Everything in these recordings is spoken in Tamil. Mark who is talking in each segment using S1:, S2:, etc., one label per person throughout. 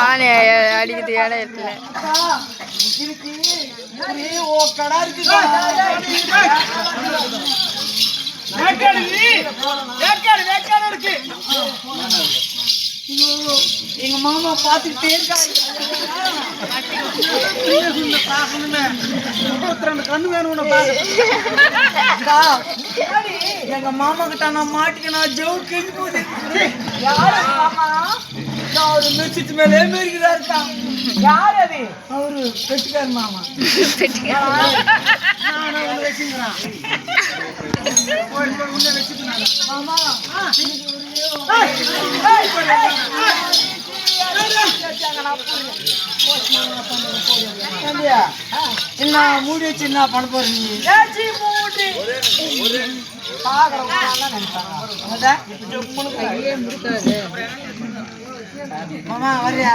S1: ஆனே அடிக்குது இடம் இருக்குல்ல
S2: எங்க மாமா பாத்துக்கிட்டே இருக்காங்க. கண்ணு வேணும். எங்க மாமா கிட்ட நான் மாட்டிக்கணும். ஜவு கிழிஞ்சு போகுது. அவரு மெச்சிட்டு மேலே இருக்கா. யார் அது? அவரு பெட்டிக்காரு மாமா. வச்சுக்கிறான் மாமா. என்ன மூடி வச்சு என்ன பண்ண போற நீ? மாமா வரியா?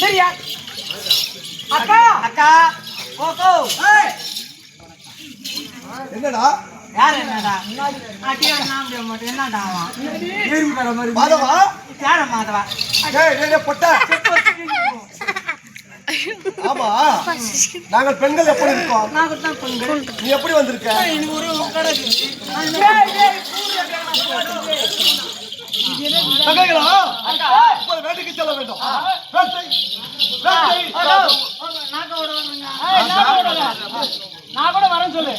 S2: சரியா அக்கா? அக்கா ஓகோ.
S3: என்னடா
S2: யார்? என்னடா என்னடா
S3: மாதவா?
S2: யார மாதவா?
S3: பொட்டா. ஆமா, நாங்கள் பெண்கள் எப்படி இருக்கோம்? நீ எப்படி வந்திருக்க? வேட்டைக்கு செல்ல வேண்டும்.
S2: நான் கூட வரேன் சொல்லு.